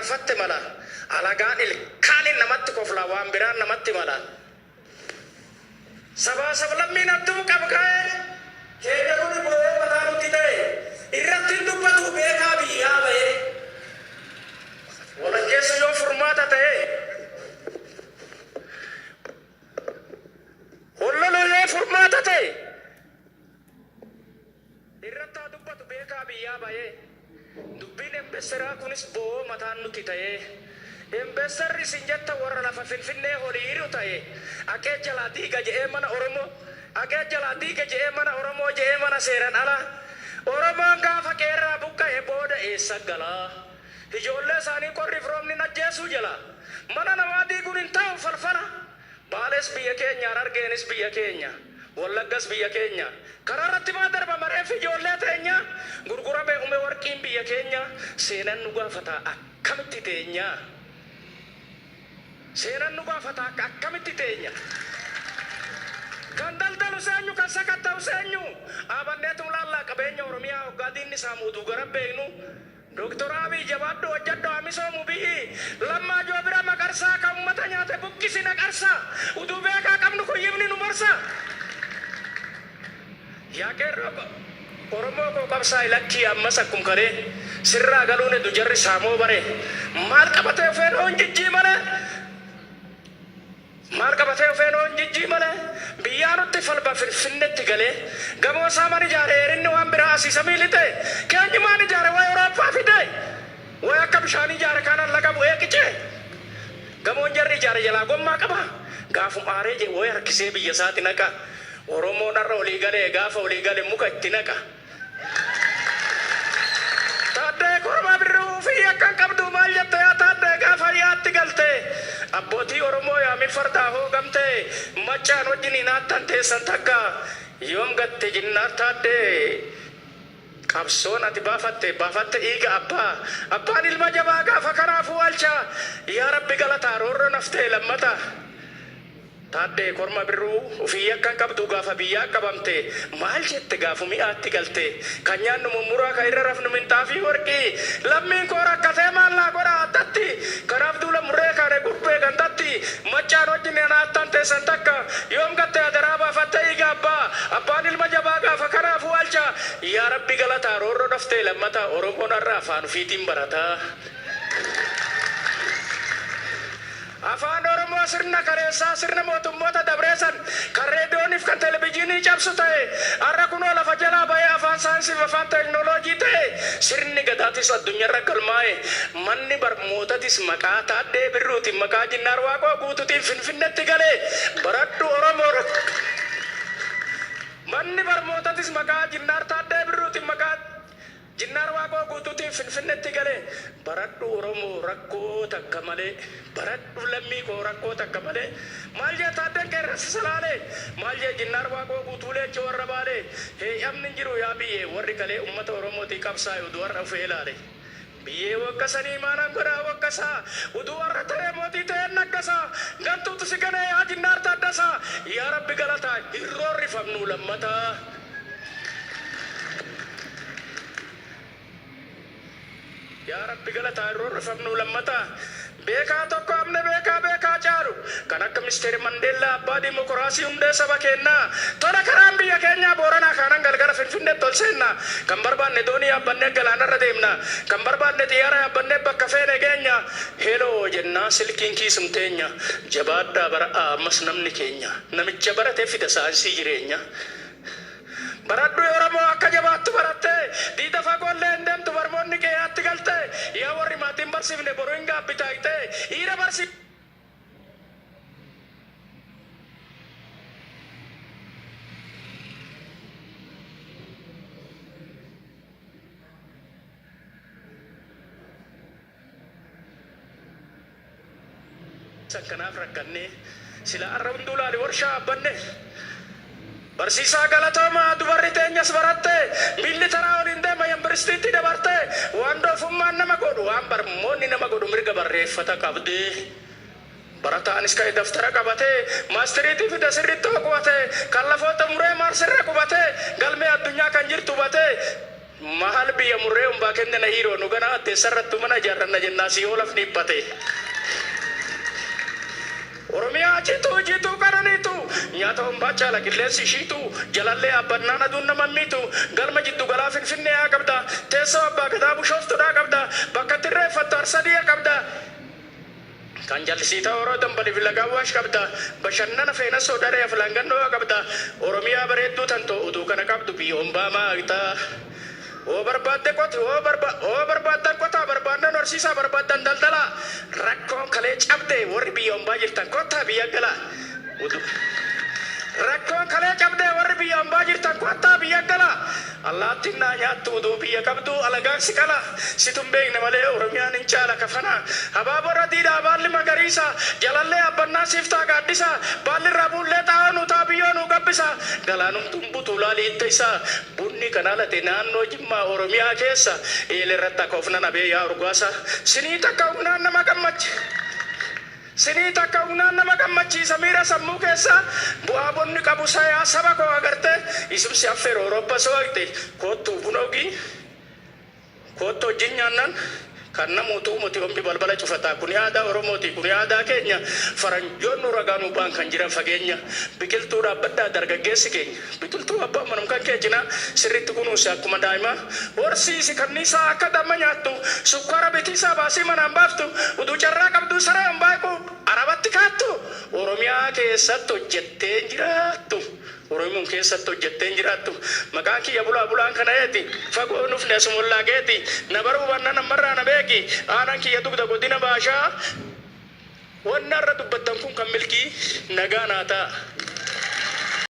gaffatte mala alagaan ilkaaniin namatti kofla waan biraan namatti mala sabaa sablammiin adduu qabkaa'e keenya kun boo'ee mataa nutti ta'e irratti dubbatu beekaa biyyaa ba'e walakkeessa yoo furmaata ta'e holloloo yoo furmaata ta'e irratti dubbatu beekaa biyyaa ba'e dubbiin embesseraa kunis boo'oo mataan nutti ta'e embesserri sinjetta warra lafa Finfinnee horiiru ta'e akee jalaa diiga je'ee mana Oromoo akee jalaa diiga je'ee mana Oromoo je'ee mana seeran ala Oromoon gaafa qeerraa buqqa'e booda eessa galaa ijoollee isaanii qorriif roobni ajjeesuu jala mana namaa diiguun hin ta'u falfala Baales biyya keenya Harargeenis biyya keenya Wallaggas biyya keenya karaa irratti maa darba mareef ijoollee teenya gurguramee ume warqiin biyya keenya seenan nu gaafata akkamitti teenya seenan nu gaafata akkamitti teenya kan daldalu seenyu kan sakatta'u seenyu abanneetum laallaa qabeenya Oromiyaa hoggaa diinni isaa muutuu gara beeknu Dr. Abiy jabaaddu hojjaddu misoomu biyyi lammaa joobira maqarsaa kan uummata nyaate buqqisi naqarsaa utuu beekaa qabnu kuyyibni nu marsa yaa qeerroo Oromoo koo qabsaa ilakkii ammas akkum kalee sirraa galuun edu jarri saamoo bare maal qabatee ofeen hoon jijjii malee maal qabatee ofeen hoon jijjii malee biyyaa nutti falba Finfinneetti galee gamoo saaman ijaare erinni waan biraa asiisa miilite keenyi maan ijaare waa Awurooppaa fide waa akka bishaan ijaare kanan laga bu'ee qicee gamoon jarri ijaare jalaa gommaa qaba gaafum aaree je waa harkisee biyya isaati naqa Oromoo narra olii galee gaafa olii galee muka itti naqa Taddee korma birruu fi akkan qabdu maal jette yaa taddee gaafa yaatti galte abbootii Oromoo yaami fardaa hoogamte machaan wajjin hinaattan teessan takka yoom gatte jinnaar taddee qabsoon ati baafatte dhiiga abbaan ilma jabaa gaafa kanaafuu alcha yaa Rabbi galataa roorro naftee lammata Taddee korma birruu ofii akkan qabdu gaafa biyyaa qabamte maal jette gaafu mi'aatti galte kan nyaannu mummuraa ka irra rafnu minxaafii warqii lammiin koo rakkatee maallaa godha attatti kanaaf duula murree kaane gubbee gantatti machaan wajjin hinaattan teessan takka yoom gatte adaraa baafatte dhiiga abbaan ilma jabaa gaafa kanaafuu alcha yaa Rabbi galataa roorro naftee lammata Oromoon irraa afaan ofiitiin barataa Afaan Oromoo sirna kaleessaa sirna mootummoota dabreessan kan reediyooniif kan televezyiinii cabsu ta'e har'a kunoo lafa jalaa ba'ee afaan saayinsiif afaan teeknooloojii ta'e sirni gadaatis addunyaarra galmaa'e manni barmootatis maqaa Taaddee Birruutiin maqaa Jinnaar Waaqoo guutuutiin Finfinneetti galee baradhu Oromoo manni barmootatis maqaa Jinnaar Taaddee Birruutiin maqaa Jinnaar Waaqoo guutuutiin Finfinneetti galee baradhu Oromoo rakkoo takka malee baradhu lammii koo rakkoo takka malee maal jee Taaddeen qeerransi salaalee maal jee Jinnaar Waaqoo guutuulee achi warra baalee heeyyamni jiru yaa biyyee warri kalee uummata Oromootii qabsaa'e uduu warra ufee ilaale biyyee wakkasanii maanan godhaa wakkasaa uduu warra ta'ee mootii ta'een naggasaa gantuutu si ganee yaa Jinnaar Taaddasaa yaa Rabbi galataa hirroorrifamnu lammataa yaa Rabbi galataa hirroorrifamnu lammataa beekaa tokko amne beekaa caalu kan akka Misteeri Mandeellaa abbaa dimokiraasii hundee saba kennaa tola karaan biyya keenyaa Booranaa kaanan galgala Finfinneetti ol seennaa kan barbaanne doonii yaabbannee galaanarra deemna kan barbaanne xiyyaara yaabbannee bakka feene geenya heloo jennaa silkiin kiisum teenya jabaadhaa bara'aa ammas namni keenya namicha baratee fida saayinsii jireenya baradhu Oromoo akka jabaattu baratte diida fagoollee hin deemtu barmoonni keeyaatti galte yaa warri maatiin barsiifne boruu hin gaabbitaayte dhiira barsiif sankanaaf rakkannee sila arra hundulaali warshaa abbanne Barsiisaa galatoomaa dubarri teenyas baratte miilli taraa waliin deema yuunivarsiitiitti dabarte waan doofummaan nama godhu waan barmoonni nama godhu mirga barreeffata qabdi barataanis ka'e daftara qabate maastiriitii fida sirriitti hooqubate kan lafoota muree maarsirra qubate galmee addunyaa kan jirtu bate mahal biya murree umbaa kenne na hiiroo nu ganaa teessarrattu mana jaarranna jennaa si oolaf nibbate Oromiyaa jitu kananiitu nyaata umbaa caala qilleensi ishiitu jalallee abbannaan aduun nama miitu galma jiddu galaa finfinnee haa qabda teessoo abbaa gadaa bushooftuudhaa qabda bakka tirreeffattu arsadii qabda kan jallisiita Oroo dambali vilagaawwash qabda bashannana feena soodaree aflaangannoo qabda Oromiyaa bareedduu tanto uduu kana qabdu biyyoon baamaagta O barbaadde qoti o barbaaddan qota barbaaddan horsiisa barbaaddan daldala rakkoon kalee cabde warri biyyoon baa jirtan kotta biyya gala rakkoon kalee cabde warri biyyoon baa jirtan kotta biyya gala allaattiin naa nyaattu uduu biyya qabdu alagaasi kala situn beekne malee Oromiyaan hin caala kafana habaaboo radiidhaa baalli magariisa jalallee abbannaa siiftaa gaaddisa baalli irraa buullee xaa'oo taa biyyoo nu gabbisa galaanumtuun butuu laalii itti isaa bunni kana late naannoo Jimmaa Oromiyaa keessa eelirratti akka ofna nabee yaa urgaasa sinii takka humnaan nama gammachi sinii takka humnaan nama gammachiisa miira sammuu keessa bu'aa bonni qabu sayaa saba koo agarte isumsi affeer Awurooppaa soogte kottu bunoogi kottu wajjin nyaannan kan namoota umuti ombi balbala cufataa kun aadaa Oromooti kun aadaa keenya faranjoon nu ragaanuu baan kan jiran fageenya biqiltuu dhaabbaddaa dargaggeessi keenya biqiltuu abbaa manum kan kee cinaa sirriitti kunuunsi akkuma daa'ima horsiisi kanniisaa akka damma nyaattu sukkaara bitiisaa baasii manaan baaftu uduu carraa qabdu saree hambaaku arabatti kaattu Oromiyaa keessatti hojjettee jiraattu Oromoon keessatti hojjettee jiraattu maqaan kiyya bulaan kana eeti fagoo nufne sumullaa keeti na baruu banna namarraa na beeki aanan kiyya dugda godina baashaa wanna irra dubbattan kun kan milkii nagaa naa ta'a.